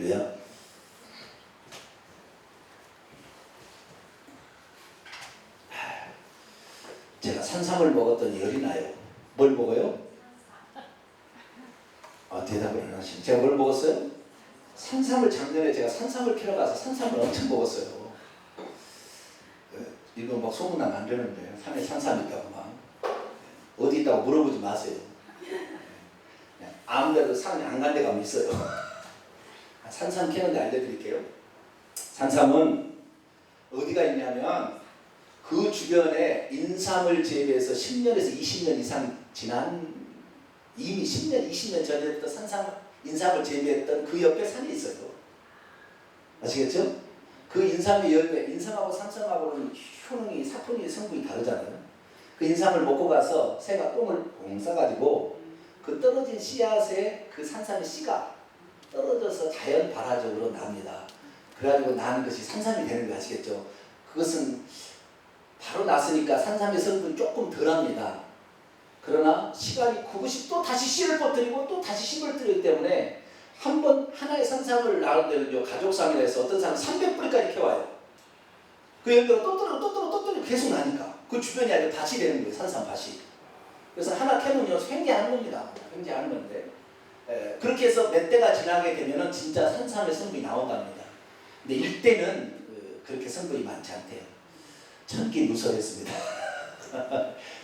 할렐루야. 제가 산삼을 먹었더니 열이 나요. 뭘 먹어요? 대답을 안 하시네. 제가 뭘 먹었어요? 산삼을 작년에 제가 산삼을 캐러 가서 산삼을 엄청 먹었어요. 이거 막 소문나면 안 되는데 산에 산삼 있다고 막 어디 있다고 물어보지 마세요. 아무데도 산에 안 간 데가 있어요. 산삼 캐는데 알려드릴게요. 산삼은 어디가 있냐면 그 주변에 인삼을 재배해서 10년에서 20년 이상 지난 이미 10년, 20년 전에부터 인삼을 재배했던 그 옆에 산이 있어요. 아시겠죠? 그 인삼의 열매, 인삼하고 산삼하고는 효능이, 사포닌 성분이 다르잖아요. 그 인삼을 먹고 가서 새가 똥을 공 싸가지고 그 떨어진 씨앗에 그 산삼의 씨가 떨어져서 자연 발화적으로 납니다. 그래가지고 나는 것이 산삼이 되는 거 아시겠죠? 그것은 바로 났으니까 산삼의 성분이 조금 덜합니다. 그러나 시간이 그것이 또 다시 씨를 퍼뜨리고 또 다시 씨를 뜨기 때문에 한 번 하나의 산삼을 낳은데는요, 가족상이라 해서 어떤 사람은 300뿌리까지 캐와요. 그 열매가 또 떨어지고 계속 나니까 그 주변이 아니라 밭이 되는 거예요. 산삼 밭이. 그래서 하나 캐면요 횡재하는 겁니다. 횡재하는 건데 그렇게 해서 몇 대가 지나게 되면은 진짜 산삼의 성분이 나온답니다. 근데 일대는 그렇게 성분이 많지 않대요. 천기무설했습니다.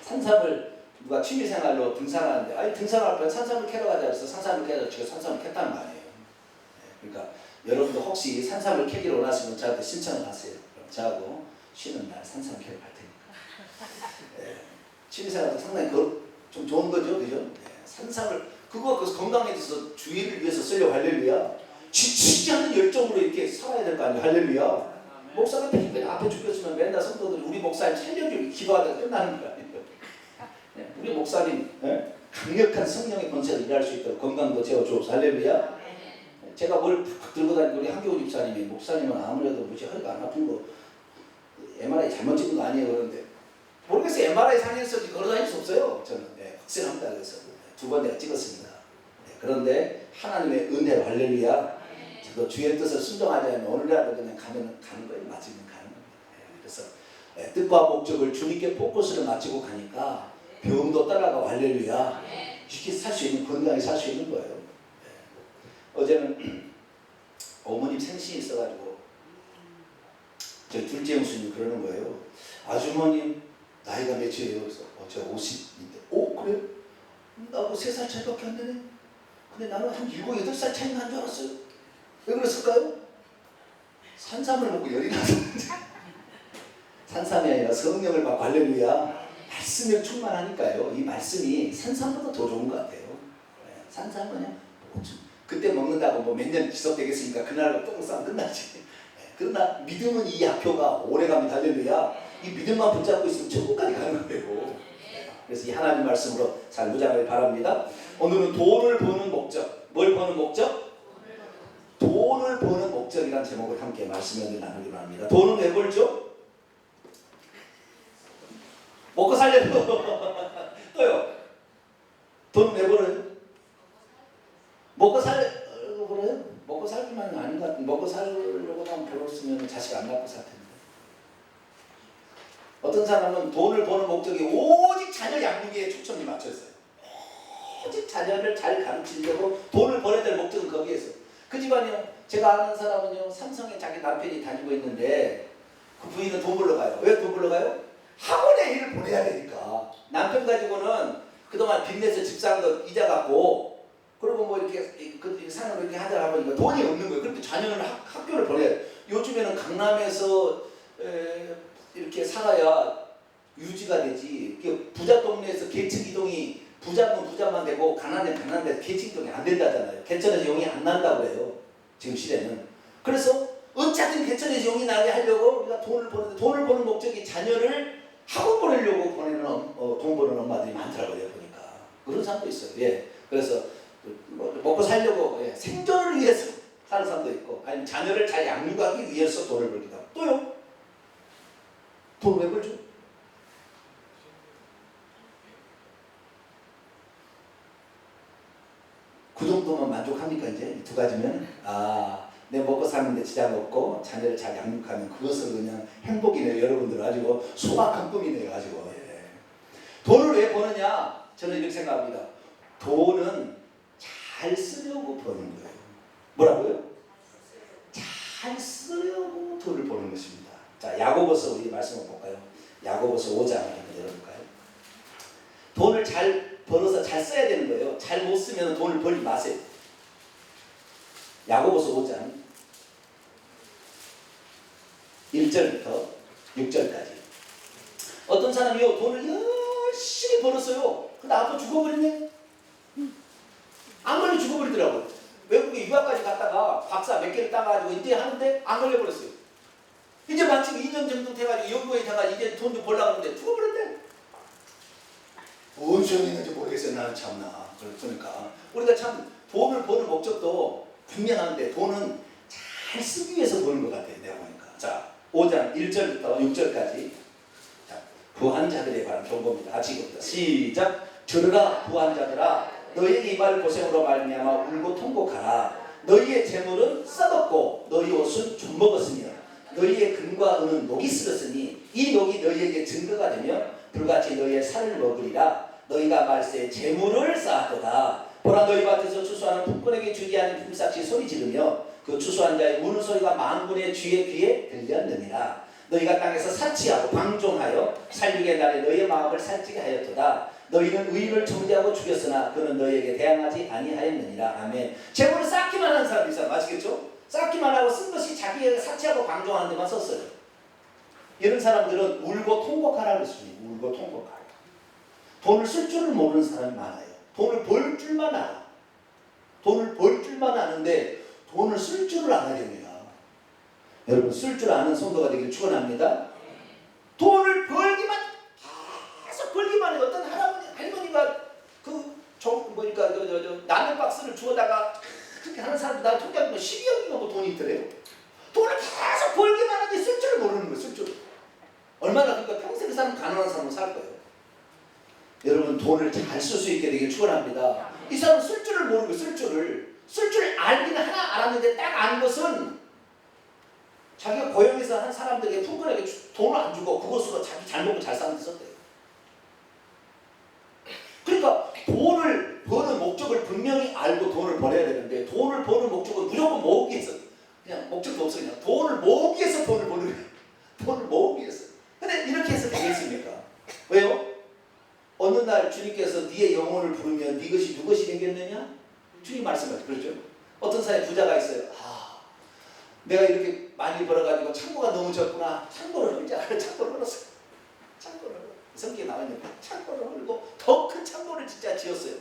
산삼을 누가 취미생활로 등산하는데 아니 등산할 때 산삼을 캐러 가자 그래서 산삼을 캐러 제가 산삼을 캤다는 거 아니에요. 그러니까 여러분도 혹시 산삼을 캐기를 원하시면 저한테 신청을 하세요. 그럼 저하고 쉬는 날 산삼 캐러 갈 테니까. 취미생활도 상당히 좀 좋은 거죠, 그죠? 산삼을 그거 건강해져서 주의를 위해서 쓰려고 할렐루야. 지치지 않는 열정으로 이렇게 살아야 될 거 아니에요, 할렐루야. 목사가 맨날 앞에 죽였으면 맨날 성도들이 우리 목사님 살려주기 기도하다가 끝나는 거 아니에요. 우리 목사님 강력한 성령의 권세로 일할 수 있도록 건강도 채워주옵소서. 할렐루야. 제가 뭘 들고 다니고 우리 한교우 집사님이 목사님은 아무래도 무지 허리가 안 아픈 거 MRI 잘못 찍은 거 아니에요 그런데 모르겠어요. MRI 상에서 걸어다닐 수 없어요. 저는 확실합니다. 그래서 2번 내가 찍었습니다. 그런데 하나님의 은혜로 할렐루야. 저도 주의 뜻을 순종하지 않으면 오늘이라도 그냥 가는 거예요. 맞으면 가는 거예요. 그래서 뜻과 목적을 주님께 포커스를 맞추고 가니까 병도 따라가고 할렐루야. 쉽게 살 수 있는, 건강히 살 수 있는 거예요. 어제는 어머님 생신이 있어가지고 저희 둘째 형수님이 그러는 거예요. 아주머님 나이가 몇이에요? 그래서 제가 50인데 그래요? 나하고 3살 차이밖에 안 되네. 근데 나는 한 7, 8살 차이 난 줄 알았어요. 왜 그랬을까요? 산삼을 먹고 열이 나서 산삼이 아니라 성령을 받고 할렐루야. 말씀에 충만하니까요. 이 말씀이 산삼보다 더 좋은 것 같아요. 산삼은 그냥 그때 먹는다고 몇 년 지속되겠으니까 그날로 똥 싸면 끝나지. 그러나 믿음은 이 약효가 오래갑니다. 할렐루야. 이 믿음만 붙잡고 있으면 천국까지 가는 거예요. 그래서 이 하나님 말씀으로 잘 무장하길 바랍니다. 오늘은 돈을 버는 목적. 뭘 버는 목적? 돈을 버는 목적이라는 제목을 함께 말씀을 나누기로 합니다. 돈은 왜 벌죠? 먹고 살려고. 또요. 돈은 왜 벌어요? 먹고 살려고 벌어요? 먹고 살기만 아닌 것 같은데 먹고 살려고만 벌었으면 자식 안 낳고 살 텐데. 어떤 사람은 돈을 버는 목적이 오직 자녀 양육에 초점이 맞춰 있어요. 오직 자녀를 잘 가르치려고 돈을 벌어야 될 목적은 거기에 있어요. 그 집안이요. 제가 아는 사람은요. 삼성에 자기 남편이 다니고 있는데 그 부인은 돈 벌러 가요. 왜 돈 벌러 가요? 학원에 일을 보내야 되니까. 남편 가지고는 그동안 빚내서 집 사는 거 이자 갚고 그리고 뭐 이렇게 그 상을 이렇게 하다 보니까 돈이 없는 거예요. 그런데 자녀는 학교를 보내요. 요즘에는 강남에서 이렇게 살아야 유지가 되지. 부자 동네에서 계층 이동이 부자면 부자만 되고 가난하면 가난한데 계층 이동이 안 된다잖아요. 개천에서 용이 안 난다고 해요. 지금 시대는. 그래서 어쨌든 개천에서 용이 나게 하려고 우리가 돈을 버는데 돈을 버는 목적이 자녀를 학원 보내려고 보내는 돈 버는 엄마들이 많더라고요. 보니까 그런 사람도 있어요. 그래서 먹고 살려고 생존을 위해서 사는 사람도 있고 아니면 자녀를 잘 양육하기 위해서 돈을 벌기도 하고 또요. 돈 왜 벌죠? 그 정도만 만족합니까 이제? 이 두 가지면? 내 먹고 사는데 지장 없고 자녀를 잘 양육하면 그것은 그냥 행복이네요. 여러분들 가지고 소박한 꿈이네요. 가지고 예. 돈을 왜 버느냐? 저는 이렇게 생각합니다. 돈은 잘 쓰려고 버는 거예요. 뭐라고요? 잘 쓰려고 돈을 버는 것입니다. 자, 야고보서 우리 말씀을 볼까요? 야고보서 5장 한번 열어볼까요? 돈을 잘 벌어서 잘 써야 되는 거예요. 잘 못 쓰면 돈을 벌지 마세요. 야고보서 5장 1절부터 6절까지. 어떤 사람이요 돈을 열심히 벌었어요. 근데 아파 죽어버리네. 안 걸려 죽어버리더라고요. 외국에 유학까지 갔다가 박사 몇 개를 따가지고 이제 하는데 안 걸려버렸어요. 이제 마침 2년 정도 돼가지고 연구에 돼가지고 이제 돈 좀 벌려고 하는데 죽어버렸대. 뭔 소용이 있는지 모르겠어요. 나는 참나. 그러니까 우리가 참 돈을 버는 목적도 분명한데 돈은 잘 쓰기 위해서 버는 것 같아요. 내가 보니까. 자, 5장 1절부터 6절까지. 자, 부한 자들에 관한 경고입니다. 지금부터 시작. 들으라 부한 자들아, 너희의 이발 고생으로 말미암아 울고 통곡하라. 너희의 재물은 썩었고 너희 옷은 좀 먹었으며 너희의 금과 은은 녹이 슬었으니 이 녹이 너희에게 증거가 되며 불같이 너희의 살을 먹으리라. 너희가 말세 재물을 쌓았도다. 보라, 너희 밭에서 추수하는 품꾼에게 주지 않은 품삯이 소리 지르며 그 추수한 자의 우는 소리가 만군의 주의 귀에 들렸느니라. 너희가 땅에서 사치하고 방종하여 살육의 날에 너희의 마음을 살찌게 하였도다. 너희는 의인을 정죄하고 죽였으나 그는 너희에게 대항하지 아니하였느니라. 아멘. 재물을 쌓기만 하는 사람이 있어요. 아시겠죠? 쌓기만 하고 쓴 것이 자기가 사치하고 방종하는 데만 썼어요. 이런 사람들은 울고 통곡하라 그랬습니다. 울고 통곡하라. 돈을 쓸 줄을 모르는 사람이 많아요. 돈을 벌 줄만 알아. 돈을 벌 줄만 아는데 돈을 쓸 줄을 알아야 됩니다. 여러분, 쓸 줄 아는 성도가 되길 축원합니다. 돈을 벌기만, 계속 벌기만 해요. 어떤 할머니가 뭐니까 라면 박스를 주워다가 그렇게 하는 사람들 나 통장에 12억인가 뭐 돈이 있더래요. 돈을 계속 벌기만 하는데 쓸 줄을 모르는 거예요. 쓸 줄. 얼마나 그러니까 평생 그 사람 가난한 사람으로 살 거예요. 여러분, 돈을 잘 쓸 수 있게 되길 축원합니다. 이 사람은 쓸 줄을 모르고 쓸 줄 알기는 하나 알았는데 딱 아는 것은 자기가 고용해서 한 사람들에게 품꾼에게 돈을 안 주고 그것으로 자기 잘 먹고 잘 사는 데 썼대요. 그러니까 돈을 버는 목적을 분명히 알고 돈을 벌어야 되는데 돈을 버는 목적은 무조건 모으기 위해서, 그냥 목적도 없어. 그냥 돈을 모으기 위해서 돈을 버는 거예요. 돈을 모으기 위해서. 근데 이렇게 해서 되겠습니까? 왜요? 어느 날 주님께서 네의 영혼을 부르면 네 것이 누것이 되겠느냐? 주님 말씀하죠. 그렇죠? 어떤 사람이 부자가 있어요. 내가 이렇게 많이 벌어가지고 창고가 너무 적구나. 창고를 헐지 않아요. 창고를 헐었어요. 창고를 헐어. 성경에 나와있는데 창고를 헐고 더 큰 창고를 진짜 지었어요.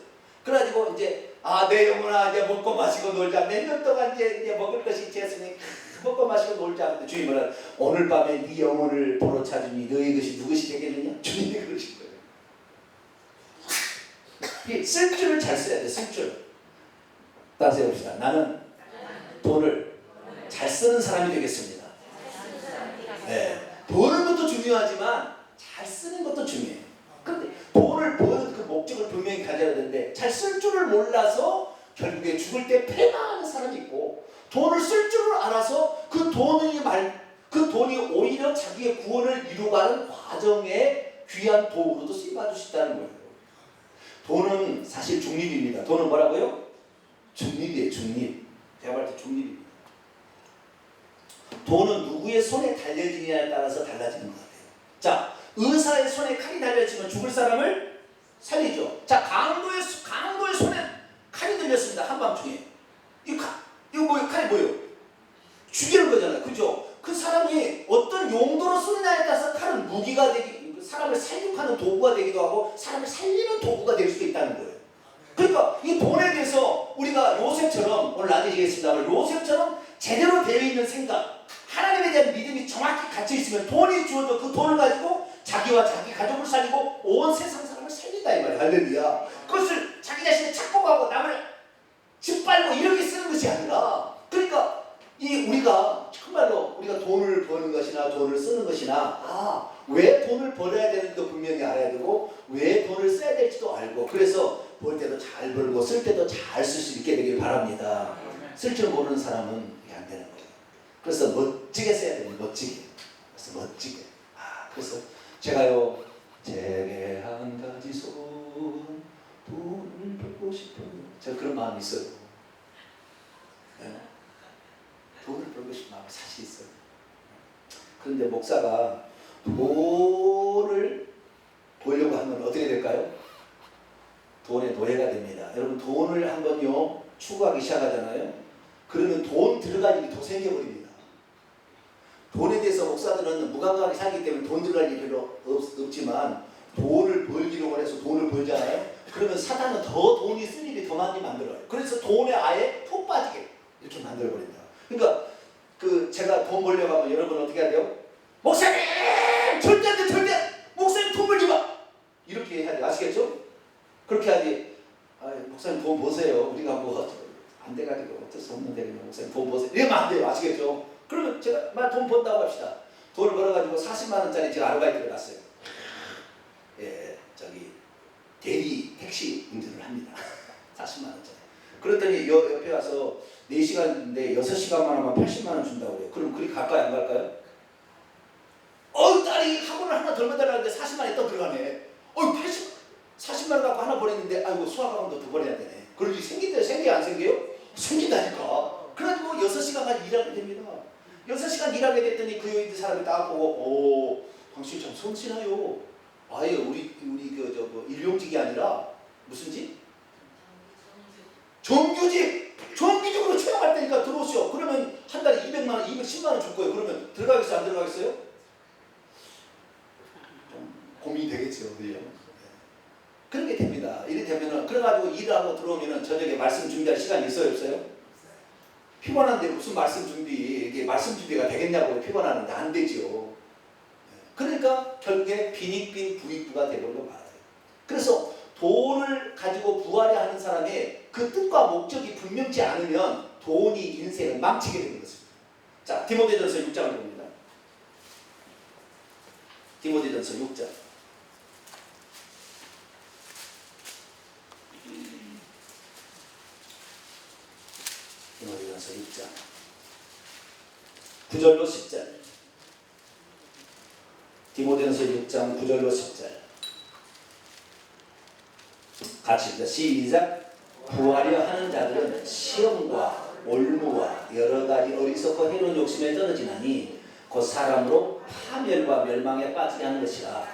그래가지고 이제 내 영혼아 이제 먹고 마시고 놀자. 몇 년 동안 이제 먹을 것이 있었으니 먹고 마시고 놀자. 근데 주님이 뭐라, 오늘 밤에 네 영혼을 보러 찾으니 너희 것이 누것이 되겠느냐? 주님이 그러신 거예요. 쓸 줄을 잘 써야 돼. 쓸 줄. 따라서 해봅시다. 나는 돈을 잘 쓰는 사람이 되겠습니다. 네. 버는 것도 중요하지만 잘 쓰는 것도 중요해요. 그런데 돈을 버는 그 목적을 분명히 가져야 되는데 잘 쓸 줄을 몰라서 결국에 죽을 때 패망하는 사람이 있고, 돈을 쓸 줄을 알아서 그 돈이 오히려 자기의 구원을 이루어가는 과정에 귀한 도구로도 쓰임받을 수 있다는 거예요. 돈은 사실 중립입니다. 돈은 뭐라고요? 중립이에요. 중립. 제가 말할 때 중립입니다. 돈은 누구의 손에 달려지느냐에 따라서 달라지는 것 같아요. 자, 의사의 손에 칼이 달려지면 죽을 사람을 살리죠. 자, 강도의 손에 칼이 들렸습니다. 한밤중에. 칼이 뭐예요? 죽이는 거잖아요. 그죠? 그 사람이 어떤 용도로 쓰느냐에 따라서 칼은 무기가 사람을 살육하는 도구가 되기도 하고 사람을 살리는 도구가 될 수도 있다는 거예요. 그러니까 이 돈에 대해서 우리가 요셉처럼, 오늘 나뉘시겠습니다만, 요셉처럼 제대로 되어 있는 생각, 하나님에 대한 믿음이 정확히 갇혀 있으면 돈이 주어져 그 돈을 가지고 자기와 자기 가족을 살리고 온 세상 사람을 살린다 이 말이에요. 할렐루야. 그것을 자기 자신의 착복하고 남을 짓밟고 이렇게 쓰는 것이 아니라, 그러니까 우리가 정말로 우리가 돈을 버는 것이나 돈을 쓰는 것이나 왜 돈을 벌어야 되는지도 분명히 알아야 되고 왜 돈을 써야 될지도 알고, 그래서 벌 때도 잘 벌고 쓸 때도 잘 쓸 수 있게 되길 바랍니다. 쓸 줄 모르는 사람은 안 되는 거예요. 그래서 멋지게 써야 돼요. 멋지게. 그래서 멋지게. 그래서 제가요, 제게 한 가지 소원, 돈을 벌고 싶어요. 제가 그런 마음이 있어요. 네? 돈을 벌고 싶은 마음이 사실 있어요. 그런데 목사가 돈을 벌려고 하면 어떻게 될까요? 돈의 노예가 됩니다. 여러분, 돈을 한번요 추구하기 시작하잖아요. 그러면 돈 들어갈 일이 더 생겨버립니다. 돈에 대해서 목사들은 무감각하게 살기 때문에 돈 들어갈 일이 별로 없지만, 돈을 벌기로 원해서 돈을 벌잖아요. 그러면 사탄은 더 돈이 쓸 일이 더 많이 만들어요. 그래서 돈에 아예 푹 빠지게 이렇게 만들어버린다. 그러니까 제가 돈 벌려고 하면 여러분 어떻게 해야 돼요? 목사님! 절대 안 돼! 절대! 목사님 돈 벌지 마! 이렇게 해야 돼. 아시겠죠? 그렇게 하지. 목사님 돈 버세요. 우리가 뭐 안 돼가지고 어쩔 수 없는데 그냥 목사님 돈 버세요. 이러면 안 돼요. 아시겠죠? 그러면 제가 돈 번다고 합시다. 돈을 벌어가지고 40만 원짜리 제가 아르바이트를 갔어요. 예, 대리 택시 운전을 합니다. 40만 원짜리. 그랬더니 옆에 와서 4시간인데 6시간만 하면 80만 원 준다고 그래요. 그럼 그리 갈까요? 안 갈까요? 딸이 학원을 하나 덜 받으라는데 40만 원이 또 들어가네. 40만 원 갖고 하나 보냈는데 아이고 수학학원도 더 보내야 되네. 그러지 생겨요? 안 생겨요? 생긴다니까. 그래가지고 6시간까지 일하게 됩니다. 6시간 일하게 됐더니 그 여기 있는 사람이 딱 보고 당신 참 성실해요. 아예 우리 일용직이 아니라 무슨 직? 정규직으로 채용할 테니까 들어오시오. 그러면 한 달에 200만 원, 210만 원 줄 거예요. 그러면 들어가겠어요? 안 들어가겠어요? 좀 고민이 되겠죠. 그죠? 그렇게 됩니다. 이렇게 되면은, 그래가지고 일하고 들어오면은 저녁에 말씀 준비할 시간이 있어요? 없어요? 피곤한데 무슨 말씀 준비, 이게 말씀 준비가 되겠냐고. 피곤하는데 안 되죠. 그러니까 결국에 빈익빈 부익부가 되버려 말아요. 그래서 돈을 가지고 부하려 하는 사람의 그 뜻과 목적이 분명치 않으면 돈이 인생을 망치게 되는 것입니다. 자, 디모데전서 6장을 봅니다. 디모데전서 6장. 디모데전서 6장 9절로 10절. 디모데전서 6장 9절로 10절. 같이 읽자. 시작. 부하려 하는 자들은 시험과 올무와 여러 가지 어리석고 해로운 욕심에 떨어지나니 곧 사람으로 파멸과 멸망에 빠지게 하는 것이라.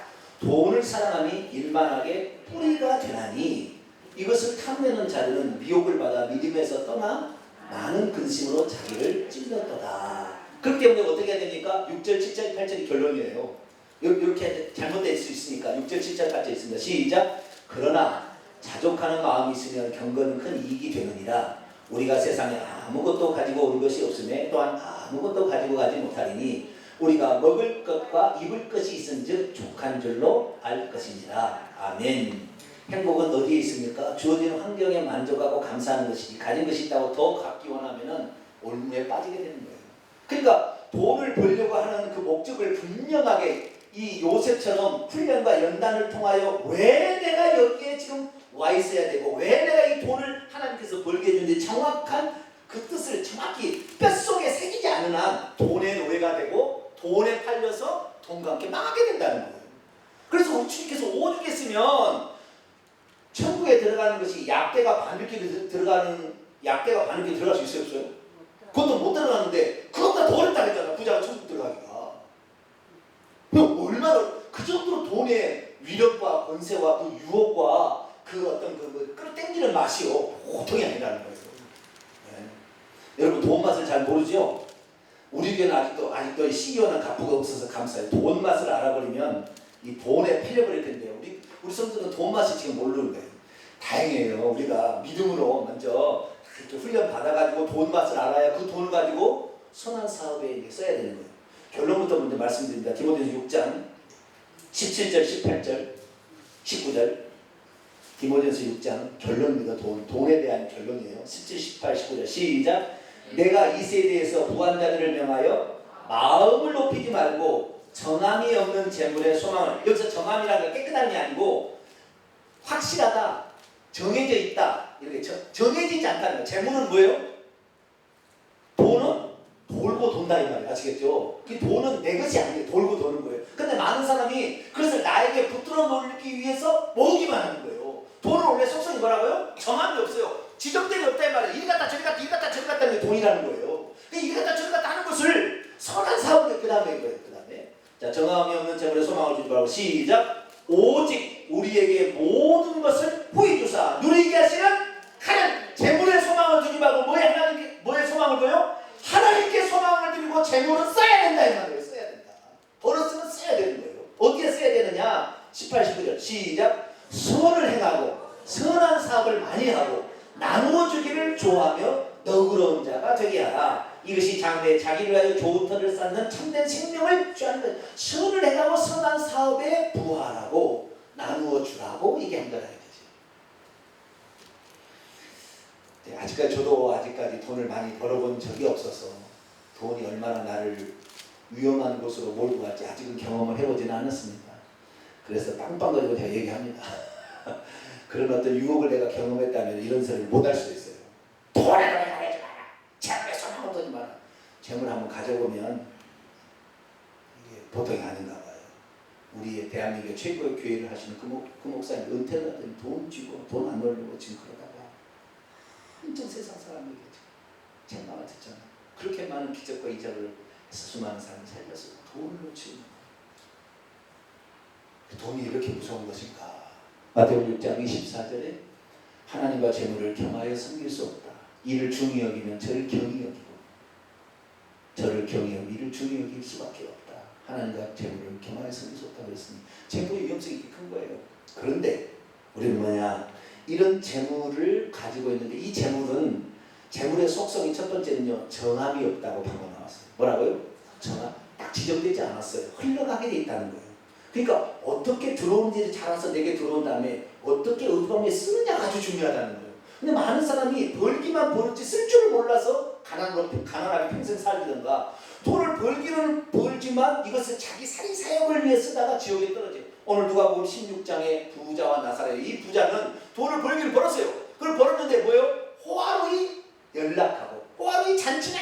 돈을 사랑함이 일만하게 뿌리가 되나니 이것을 탐내는 자들은 미혹을 받아 믿음에서 떠나 많은 근심으로 자기를 찔렀도다. 그렇기 때문에 어떻게 해야 됩니까? 6절, 7절, 8절이 결론이에요. 이렇게 잘못될 수 있으니까 6절, 7절까지 있습니다. 시작. 그러나 자족하는 마음이 있으면 경건은 큰 이익이 되느니라. 우리가 세상에 아무것도 가지고 온 것이 없음에 또한 아무것도 가지고 가지 못하리니 우리가 먹을 것과 입을 것이 있은즉 족한 줄로 알 것이니라. 아멘. 행복은 어디에 있습니까? 주어진 환경에 만족하고 감사하는 것이지, 가진 것이 있다고 더 갖기 원하면 올무에 빠지게 되는 거예요. 그러니까 돈을 벌려고 하는 그 목적을 분명하게, 이 요셉처럼 훈련과 연단을 통하여 왜 내가 여기에 지금 와 있어야 되고 왜 내가 이 돈을 하나님께서 벌게 해주는지 정확한 그 뜻을 정확히 뼛속에 새기지 않는 한 돈의 노예가 되고 돈에 팔려서 돈과 함께 망하게 된다는 거예요. 그래서 우리 주님께서 오죽했으면 천국에 들어가는 것이 약대가 바늘길에 들어갈 수 있어요? 없어요? 그것도 못 들어가는데 그것보다 더 어렵다 했잖아. 부자가 천국 들어가기가. 얼마나 그 정도로 돈의 위력과 권세와 그 유혹과 그 어떤 끌어당기는 맛이요 보통이 아니라는 거예요. 네. 여러분 돈 맛을 잘 모르죠? 우리 교회는 아직도 시기와는 가프가 없어서 감사해요. 돈 맛을 알아버리면 이 돈에 팔려버릴 텐데요. 우리 성도는 돈 맛을 지금 모르는 거예요. 다행이에요. 우리가 믿음으로 먼저 이렇게 훈련 받아가지고 돈 맛을 알아야 그 돈을 가지고 선한 사업에 써야 되는 거예요. 결론부터 먼저 말씀드립니다. 디모데전서 6장 17절, 18절, 19절. 디모데전서 6장 결론입니다. 돈에 대한 결론이에요. 17, 18, 19절 시작. 내가 이 세대에서 부한 자들을 명하여 마음을 높이지 말고 정함이 없는 재물에 소망을, 여기서 정함이라는 건 깨끗함이 아니고 확실하다, 정해져 있다, 이렇게 정해지지 않다는 거예요. 재물은 뭐예요? 돈은 돌고 돈다 이 말이에요. 아시겠죠? 그 돈은 내 것이 아니에요. 돌고 도는 거예요. 근데 많은 사람이 그것을 나에게 붙들어 놓기 위해서 모으기만 하는 거예요. 돈은 원래 속성이 뭐라고요? 정함이 없어요. 지정됨이 없다 이 말이에요. 이리 갔다 저리 갔다 이리 갔다 저리 갔다 하는 게 돈이라는 거예요. 이리 갔다 저리 갔다 하는 것을 선한 사업을 그 다음에 이거예요. 그 다음에 자, 정함이 없는 재물에 소망을 주지 말고 시작. 오직 우리에게 모든 것을 후히 주사 누리게 하시는 하나님. 재물에 소망을 두지 말고 뭐에 소망을 둬요? 하나님께 소망을 드리고 재물은 써야 된다 이 말이에요. 써야 된다. 벌었으면 써야 되는 거예요. 어디에 써야 되느냐? 18, 19절 시작. 선을 행하고 선한 사업을 많이 하고 나누어 주기를 좋아하며 너그러운 자가 되게 하라. 이것이 장래에 자기를 위하여 좋은 터를 쌓는 참된 생명을 취하는 것. 선을 행하고 선한 사업에 부하라고 나누어 주라고 얘기한 거라. 저도 아직까지 돈을 많이 벌어본 적이 없어서 돈이 얼마나 나를 위험한 곳으로 몰고 갈지 아직은 경험을 해보지는 않았습니다. 그래서 빵빵거리고 제가 얘기합니다. 그런 어떤 유혹을 내가 경험했다면 이런 소리를 못할 수도 있어요. 돈에 가려지 마라. 재물에 소망을 두지 마라. 재물 한번 가져보면 이게 보통이 아닌가 봐요. 우리 대한민국의 최고의 교회를 하시는 그 목사님 은퇴를 하더니 돈 쥐고 돈 안 벌려고 지금 그러다가 한정 세상 사람에게 책망을 듣잖아. 그렇게 많은 기적과 이적을 수많은 사람을 살렸어. 돈을 놓치는 그 돈이 이렇게 무서운 것인가. 마태복음 6장 24절에 하나님과 재물을 겸하여 섬길 수 없다. 이를 중히 여기면 저를 경히 여기고 저를 경히 여기고 이를 중히 여길 수밖에 없다. 하나님과 재물을 겸하여 섬길 수 없다 그랬으니 재물의 위험성이 큰 거예요. 그런데 우리는 뭐냐? 이런 재물을 가지고 있는데 이 재물은 재물의 속성이 첫 번째는요. 정함이 없다고 방금 나왔어요. 뭐라고요? 정함. 딱 지정되지 않았어요. 흘러가게 돼 있다는 거예요. 그러니까 어떻게 들어오는지 잘 알아서 내게 들어온 다음에 어떻게 어떻게 쓰느냐가 아주 중요하다는 거예요. 근데 많은 사람이 벌기만 벌었지 쓸 줄을 몰라서 가난하게 평생 살기던가 돈을 벌기는 벌지만 이것을 자기 살이 사역을 위해 쓰다가 지옥에 떨어져요. 오늘 누가복음 16장의 부자와 나사렛 이 부자는 돈을 벌기를 벌었어요. 그걸 벌었는데 뭐예요? 호화로이 연락하고 호화로이 잔치를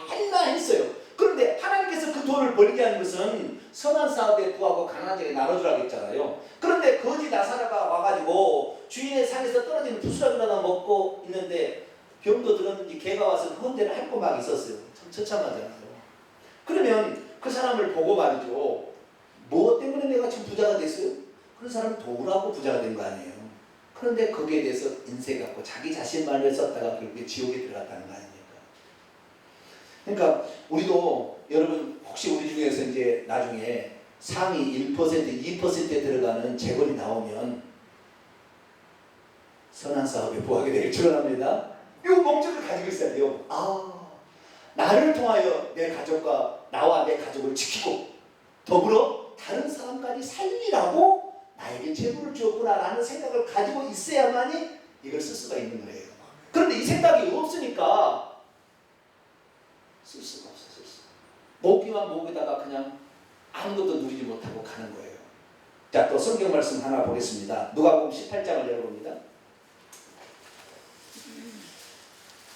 맨날 했어요. 그런데 하나님께서 그 돈을 벌게 하는 것은 선한 사업에 부하고 가난한 자에게 나눠주라고 했잖아요. 그런데 거지 나사로가 와가지고 주인의 상에서 떨어지는 부스러기나 먹고 있는데 병도 들었는지 개가 와서 헌대를 할 거막 있었어요. 참 처참하잖아요. 그러면 그 사람을 보고 말이죠. 뭐 때문에 내가 지금 부자가 됐어요? 그런 사람은 도우라고 부자가 된 거 아니에요. 그런데 거기에 대해서 인세 갖고 자기 자신만을 썼다가 결국에 지옥에 들어갔다는 거 아닙니까? 그러니까 우리도 여러분 혹시 우리 중에서 이제 나중에 상위 1%, 2%에 들어가는 재벌이 나오면 선한 사업에 부하게 될 줄 압니다. 이 목적을 가지고 있어야 돼요. 나를 통하여 내 가족과 나와 내 가족을 지키고 더불어 다른 사람까지 살리라고 나에게 재물을 주었구나라는 생각을 가지고 있어야만이 이걸 쓸 수가 있는 거예요. 그런데 이 생각이 없으니까 쓸 수가 없어요. 모기만 모으다가 그냥 아무것도 누리지 못하고 가는 거예요. 자, 또 성경 말씀 하나 보겠습니다. 누가복음 18장을 열어봅니다.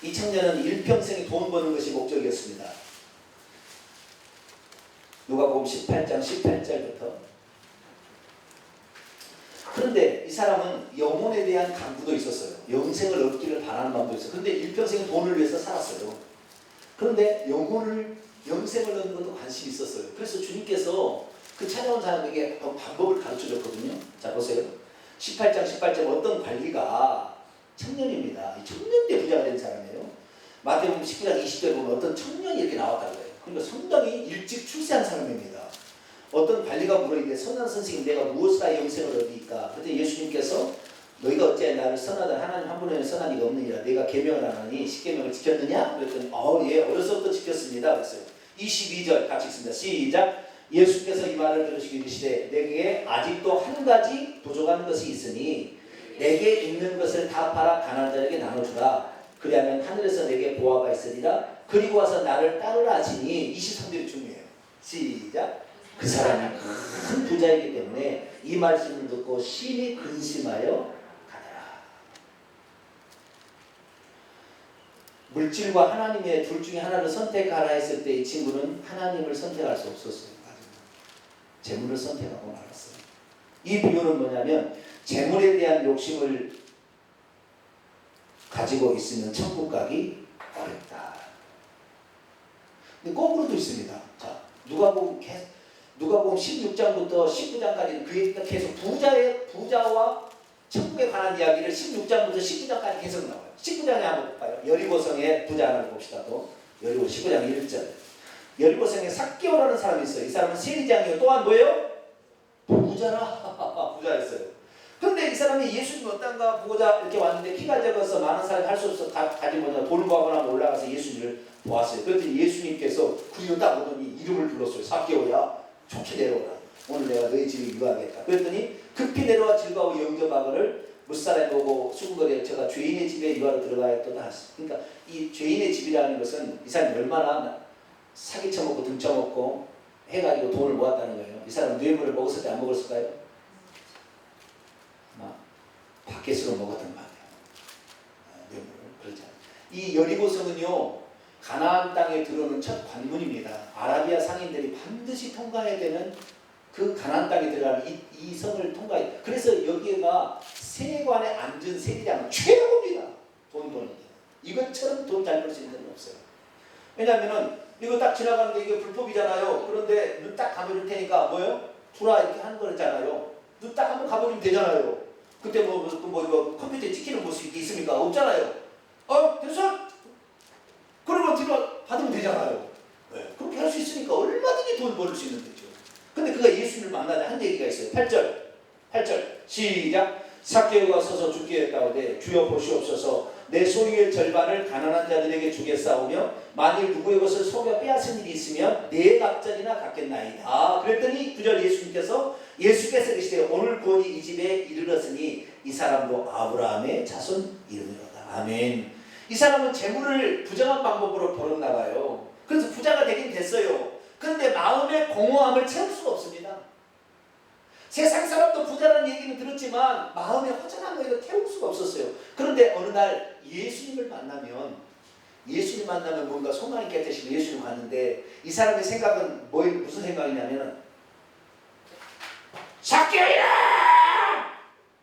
이 청년은 일평생에 돈 버는 것이 목적이었습니다. 누가복음 18장 18절부터. 그런데 이 사람은 영혼에 대한 간구도 있었어요. 영생을 얻기를 바라는 마음도 있어요. 그런데 일평생 돈을 위해서 살았어요. 그런데 영생을 얻는 것도 관심이 있었어요. 그래서 주님께서 그 찾아온 사람에게 방법을 가르쳐줬거든요. 자, 보세요. 18장 18절 어떤 관리가 청년입니다. 청년 때 부자가 된 사람이에요. 마태복음 19장 20절에 보면 어떤 청년이 이렇게 나왔다고 해요. 그러니까 상당히 일찍 출세한 사람입니다. 어떤 관리가 물어이게 선한 선생님 내가 무엇을 하여 영생을 얻으리까? 그때 예수님께서 너희가 어째 나를 선하다 하나님 한 분에 선한 이가 없느니라 내가 계명을 안 하니 십계명을 지켰느냐? 그랬더니 예 어려서부터 지켰습니다. 그랬어요. 22절 같이 읽습니다. 시작. 예수께서 이 말을 들으시기 이르시되 내게 아직도 한 가지 부족한 것이 있으니 내게 있는 것을 다 팔아 가난한 자에게 나눠주라. 그리하면 하늘에서 내게 보화가 있으리라. 그리고 와서 나를 따르라 하시니 23절이 중요해요. 시작. 그 사람이 큰 부자이기 때문에 이 말씀을 듣고 심히 근심하여 가더라. 물질과 하나님의 둘 중에 하나를 선택하라 했을 때 이 친구는 하나님을 선택할 수 없었어요. 재물을 선택하고 말았어요. 이 비유는 뭐냐면 재물에 대한 욕심을 가지고 있으면 천국 가기 어렵다. 근데 거꾸로도 있습니다. 자, 누가복음 16장부터 19장까지는 그 얘기가 계속 부자와 천국에 관한 이야기를 16장부터 19장까지 계속 나와요. 19장에 한번 볼까요? 여리고성의 부자 하나를 봅시다. 또 여리고 19장 1절. 여리고성에 삭개오라는 사람이 있어요. 이 사람은 세리장이요. 또한 뭐예요? 부자라. 부자였어요. 근데 이 사람이 예수님 어떤가 보고자 이렇게 왔는데 키가 작아서 많은 사람이 할 수 없어 가지 못하고 돌을 구하거나 올라가서 예수님을 보았어요. 그랬더니 예수님께서 그리고 딱 오더니 이름을 불렀어요. 삭개오야, 좋게 내려오라. 오늘 내가 너희 집에 유하겠다. 그랬더니 급히 내려와 즐거워 영접하거늘 무사람이 오고 수군거리에 제가 죄인의 집에 유하러 들어가야겠다 하셨어요. 그러니까 이 죄인의 집이라는 것은 이 사람이 얼마나 사기 쳐먹고 등쳐먹고 해가지고 돈을 모았다는 거예요. 이 사람은 뇌물을 먹었을까 안 먹었을까요? 밖에서 먹었던 거 아니에요. 뇌물을. 그렇지 않아요. 이 여리고성은요 가나안 땅에 들어오는 첫 관문입니다. 아라비아 상인들이 반드시 통과해야 되는 그 가나안 땅에 들어가는 이 성을 통과해. 그래서 여기가 세관에 앉은 세리장은 최고입니다. 돈 버는 데. 이것처럼 돈 잘 벌 수 있는 데는 없어요. 왜냐하면은 이거 딱 지나가는데 이게 불법이잖아요. 그런데 눈 딱 감아줄 테니까 뭐예요? 두라 이렇게 하는 거잖아요. 눈 딱 한번 감아주면 되잖아요. 그때 뭐 컴퓨터에 찍히는 모습이 있습니까? 없잖아요. 됐어? 그러면 뒤로 받으면 되잖아요. 네. 그렇게 할 수 있으니까 얼마든지 돈 벌 수 있는 거죠. 근데 그가 예수님을 만나자 한 얘기가 있어요. 8절 시작. 삭개오가 서서 죽게 했다오되 주여 보시옵소서 내 소유의 절반을 가난한 자들에게 주겠사오며 만일 누구의 것을 속여 빼앗은 일이 있으면 네 갑절이나 갚겠나이다. 그랬더니 9절 예수께서 이르시되 오늘 구원이 이 집에 이르렀으니 이 사람도 아브라함의 자손 이름이로다. 아멘. 이 사람은 재물을 부정한 방법으로 벌었나 봐요. 그래서 부자가 되긴 됐어요. 그런데 마음의 공허함을 채울 수가 없습니다. 세상 사람도 부자라는 얘기는 들었지만 마음의 허전한 거를 태울 수가 없었어요. 그런데 어느 날 예수님을 만나면 뭔가 소망이 깨끗해지고 예수님 갔는데 이 사람의 생각은 무슨 생각이냐면 삭개오야!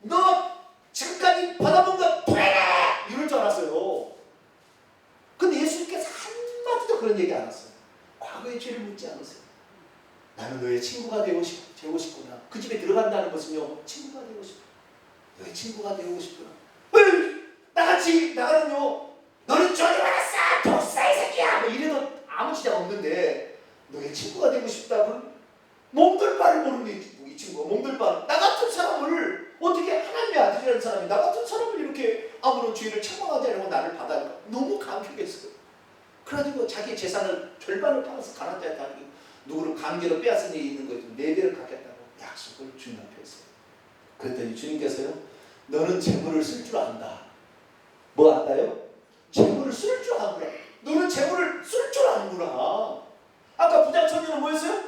너 지금까지 받아본 거 되라! 이럴 줄 알았어요. 근데 예수님께서 한마디도 그런 얘기 안 하셨어요. 과거의 죄를 묻지 않으세요. 나는 너의 친구가 되고 싶구나. 그 집에 들어간다는 것은요, 친구가 되고 싶어. 너의 친구가 되고 싶구나. 나같이 나가는요, 너는 죄를 받았어! 독사의 새끼야! 뭐 이래도 아무 지장 없는데, 너의 친구가 되고 싶다. 그럼 몸둘 바를 모르는 이 친구가 몸둘 바를. 나 같은 사람을 어떻게 하나님의 아들이라는 사람이 나 같은 사람을 이렇게 아무런 죄를 책망하지 않고 나를 받아니까 너무 감격했어요. 그래가지고 자기 재산을 절반을 팔아서 가난한 자한테 누구를 강제로 빼앗은 일이 있는 거죠. 4배를 갚겠다고 약속을 주님 앞에 했어요. 그랬더니 주님께서요, 너는 재물을 쓸 줄 안다. 뭐 안다요? 재물을 쓸 줄 아는구나. 너는 재물을 쓸 줄 아는구나. 아까 부자 청년은 뭐였어요?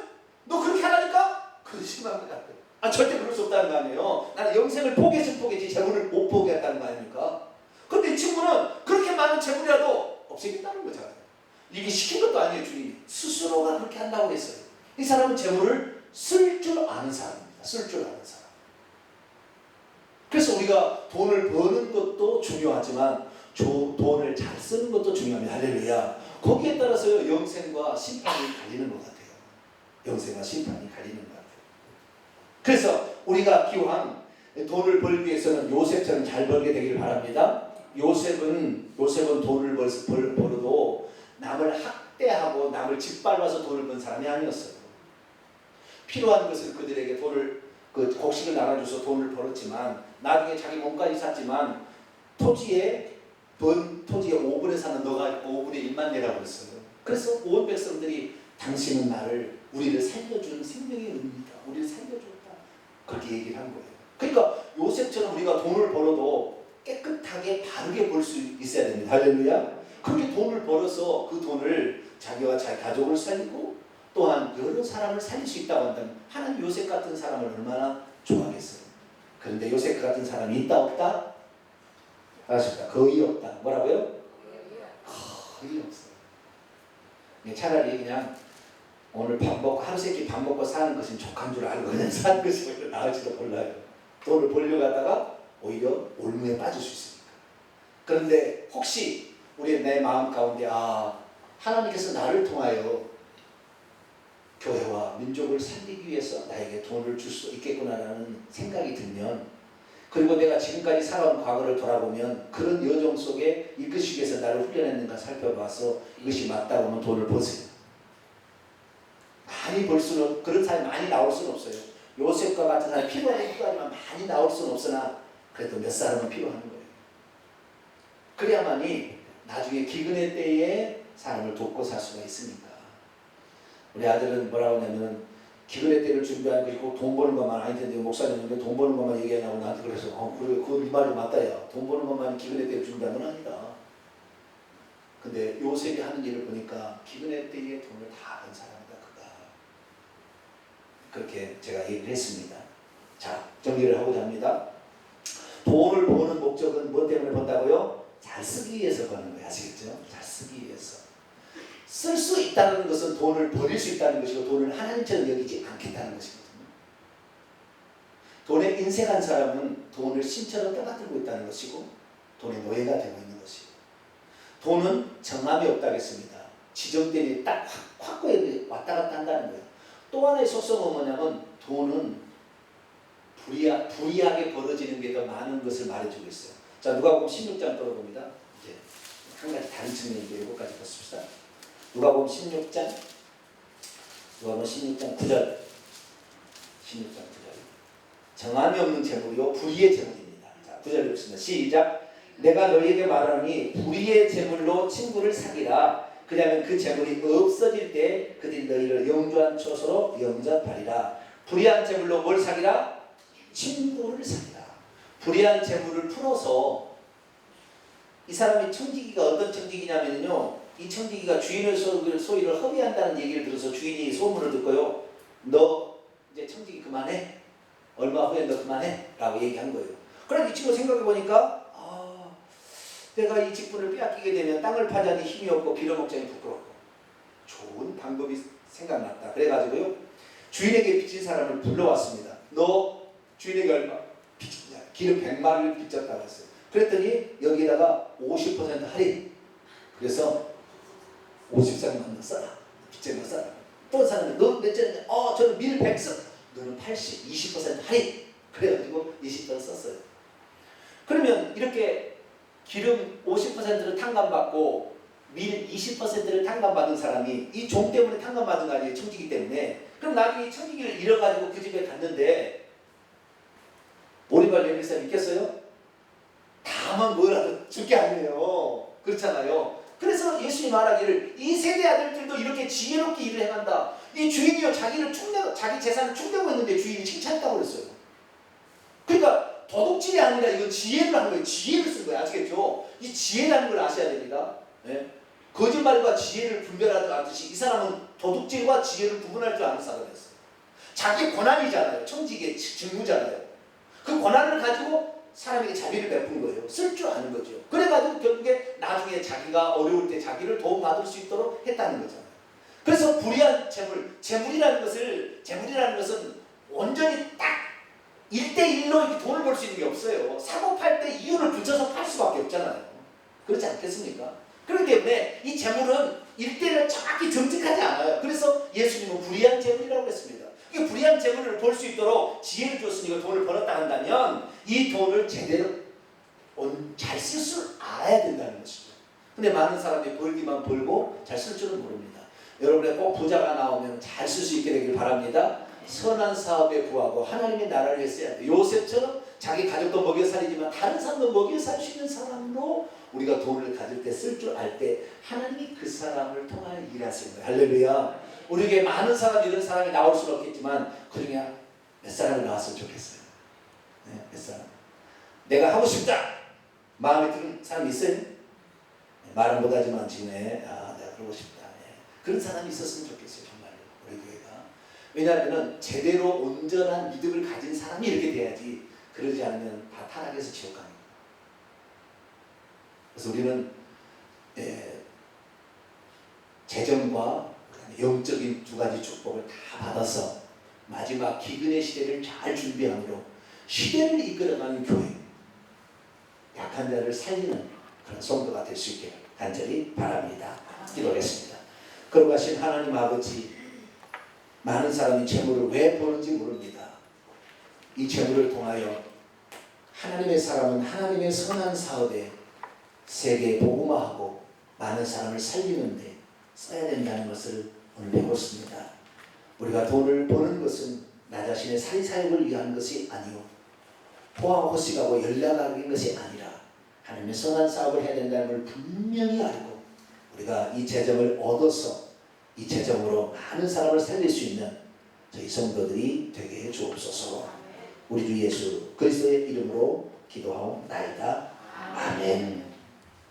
너 그렇게 하라니까? 그건 심한 것 같아요. 절대 그럴 수 없다는 거 아니에요. 나는 영생을 포기했으면 포기했지 재물을 못 포기했다는 거 아닙니까? 근데 이 친구는 그렇게 많은 재물이라도 없애겠다는 거잖아요. 이게 시킨 것도 아니에요. 주님이 스스로가 그렇게 한다고 했어요. 이 사람은 재물을 쓸 줄 아는 사람입니다. 쓸 줄 아는 사람. 그래서 우리가 돈을 버는 것도 중요하지만 돈을 잘 쓰는 것도 중요합니다. 할렐루야. 거기에 따라서 영생과 심판이 갈리는 것 같아요. 영생과 심판이 갈리는 것 같아요. 그래서 우리가 기왕 돈을 벌기 위해서는 요셉처럼 잘 벌게 되기를 바랍니다. 요셉은 돈을 벌어도 남을 학대하고 남을 짓밟아서 돈을 번 사람이 아니었어요. 필요한 것을 그들에게 곡식을 나눠줘서 돈을 벌었지만 나중에 자기 몸까지 샀지만 토지에 5분에 사는 너가 5분의 1만 내라고 했어요. 그래서 온 백성들이 당신은 우리를 살려주는 생명의 은이다. 우리를 살려줬다. 그렇게 얘기를 한 거예요. 그러니까 요셉처럼 우리가 돈을 벌어도 깨끗하게 바르게 벌 수 있어야 됩니다. 할렐루야. 그렇게 돈을 벌어서 그 돈을 자기와 자기 가족을 살리고 또한 여러 사람을 살릴 수 있다고 한다면 하나님 요셉 같은 사람을 얼마나 좋아하겠어요. 그런데 요셉 같은 사람이 있다 없다? 아십니까? 거의 없다. 뭐라고요? 거의 없어요. 차라리 그냥 오늘 밥 먹고 하루 세끼 밥 먹고 사는 것이 족한 줄 알고 그냥 사는 것이 오히려 나을지도 몰라요. 돈을 벌려고 하다가 오히려 올무에 빠질 수 있으니까. 그런데 혹시 우리 내 마음 가운데 하나님께서 나를 통하여 교회와 민족을 살리기 위해서 나에게 돈을 줄 수 있겠구나라는 생각이 들면, 그리고 내가 지금까지 살아온 과거를 돌아보면 그런 여정 속에 이것이 위해서 나를 훈련했는가 살펴봐서 이것이 맞다고 하면 돈을 버세요. 많이 벌 수는, 그런 사람이 많이 나올 수는 없어요. 요셉과 같은 사람이 필요하지만 많이 나올 수는 없으나 그래도 몇 사람은 필요한 거예요. 그래야만이 나중에 기근의 때에 사람을 돕고 살 수가 있으니까. 우리 아들은 뭐라고 하냐면 기근의 때를 준비하는 것이 꼭 돈 버는 것만 아닐 텐데, 목사님은 돈 버는 것만 얘기하냐고 나한테 그래서 그래, 그거 네 말이 맞다. 야, 돈 버는 것만 기근의 때를 준비하는 건 아니다. 근데 요셉이 하는 일을 보니까 기근의 때에 돈을 다 번 사람이다 그가. 그렇게 제가 얘기를 했습니다. 자, 정리를 하고자 합니다. 돈을 버는 목적은 뭐 때문에 번다고요? 잘 쓰기 위해서 버는 거예요. 아시겠죠? 잘 쓰기 위해서. 쓸 수 있다는 것은 돈을 버릴 수 있다는 것이고, 돈을 하나님처럼 여기지 않겠다는 것이거든요. 돈에 인색한 사람은 돈을 신처럼 떠받들고 있다는 것이고, 돈의 노예가 되고 있는 것이고, 돈은 정함이 없다겠습니다. 지정된 일이 딱 확고하게 왔다 갔다 한다는 거예요. 또 하나의 속성은 뭐냐면 돈은 불이하게 벌어지는 게 더 많은 것을 말해주고 있어요. 자, 누가복음 16장 떨어봅니다. 이제 한 가지 다른 측면인데 이것까지 보십시다. 누가복음 16장 9절. 16장 9절. 정함이 없는 재물이요 불의의 재물입니다. 자, 9절 읽습니다. 시작. 내가 너희에게 말하니 불의의 재물로 친구를 사귀라. 그러면 그 재물이 없어질 때 그들이 너희를 영주한 처소로 영접하리라. 불의한 재물로 뭘 사귀라? 친구를 사귀라. 불의한 재물을 풀어서, 이 사람이 청지기가 어떤 청지기냐면요, 이 청지기가 주인의 소유를 허비한다는 얘기를 들어서 주인이 소문을 듣고요, 너 이제 청지기 그만해, 얼마 후에 너 그만해 라고 얘기한 거예요. 그런데 이 친구 생각해보니까 내가 이 직분을 빼앗기게 되면 땅을 파자니 힘이 없고 빌어먹자니 부끄럽고, 좋은 방법이 생각났다. 그래가지고요, 주인에게 빚진 사람을 불러왔습니다. 너 주인에게 얼마 빚졌냐? 기름 100마리를 빚졌다고 했어요. 그랬더니 여기다가 50% 할인. 그래서 50쌍만 더 써라. 빚진 거 써라. 또 사람은 너 몇 전에 저는 밀 100써. 너는 80, 20% 할인. 그래가지고 20돈 썼어요. 그러면 이렇게 기름 50%를 탕감받고 밀 20%를 탕감받은 사람이 이 종 때문에 탕감받은 거 아니에요? 청지기 때문에. 그럼 나중에 이 청지기를 잃어가지고 그 집에 갔는데 오리발 내밀 사람 있겠어요? 다만 뭐라도 줄 게 아니에요. 그렇잖아요. 그래서 예수님이 말하기를 이 세대 아들들도 이렇게 지혜롭게 일을 해간다. 이 주인이요 자기 재산을 충내고 있는데 주인이 칭찬했다고 그랬어요. 그러니까 도둑질이 아니라 이건 지혜를 한 거예요. 지혜를 쓴 거예요. 아시겠죠? 이 지혜라는 걸 아셔야 됩니다. 네? 거짓말과 지혜를 분별하듯이 이 사람은 도둑질과 지혜를 구분할 줄 아는 사람이었어요. 자기 권한이잖아요. 청지기의 직무잖아요. 그 권한을 가지고 사람에게 자비를 베푼 거예요. 쓸 줄 아는 거죠. 그래가지고 결국에 나중에 자기가 어려울 때 자기를 도움받을 수 있도록 했다는 거잖아요. 그래서 불의한 재물이라는 것은 온전히 딱 1대1로 돈을 벌 수 있는 게 없어요. 사고 팔 때 이유를 붙여서 팔 수밖에 없잖아요. 그렇지 않겠습니까? 그렇기 때문에 이 재물은 1대1로 정확히 정직하지 않아요. 그래서 예수님은 불의한 재물이라고 했습니다. 이 불의한 재물을 벌 수 있도록 지혜를 줬으니까 돈을 벌었다 한다면 이 돈을 제대로 잘 쓸 줄 알아야 된다는 것이죠. 근데 많은 사람들이 벌기만 벌고 잘 쓸 줄은 모릅니다. 여러분의 꼭 부자가 나오면 잘 쓸 수 있게 되길 바랍니다. 선한 사업에 구하고 하나님의 나라를 위해서 해야 돼. 요셉처럼 자기 가족도 먹여 살리지만 다른 사람도 먹여 살 수 있는 사람으로 우리가 돈을 가질 때 쓸 줄 알 때 하나님이 그 사람을 통하여 일하시는 거예요. 할렐루야. 우리에게 많은 사람 이런 사람이 나올 수는 없겠지만 그중에 몇 사람이 나왔으면 좋겠어요. 네, 몇 사람. 내가 하고 싶다 마음에 드는 사람이 있어요? 네, 말은 못하지만 지금 내가 그러고 싶다. 네. 그런 사람이 있었으면 좋겠어요. 정말로 우리 교회가. 왜냐하면 제대로 온전한 믿음을 가진 사람이 이렇게 돼야지, 그러지 않으면 다 타락해서 지옥 가는 거예요. 그래서 우리는 은혜와 영적인 두 가지 축복을 다 받아서 마지막 기근의 시대를 잘 준비함으로 시대를 이끌어가는 교회, 약한 자를 살리는 그런 성도가 될 수 있기를 간절히 바랍니다. 기도하겠습니다. 거룩하신 하나님 아버지, 많은 사람이 재물을 왜 버는지 모릅니다. 이 재물을 통하여 하나님의 사람은 하나님의 선한 사업에 세계에 복음화하고 많은 사람을 살리는데 써야 된다는 것을 오늘 배웠습니다. 우리가 돈을 버는 것은 나 자신의 사리사욕을 위한 것이 아니요 호황호식하고 연락하는 것이 아니라 하나님의 선한 사업을 해야 된다는 걸 분명히 알고 우리가 이 재정을 얻어서 이 재정으로 많은 사람을 살릴 수 있는 저희 성도들이 되게 해 주옵소서. 우리 주 예수 그리스도의 이름으로 기도하옵나이다. 아멘.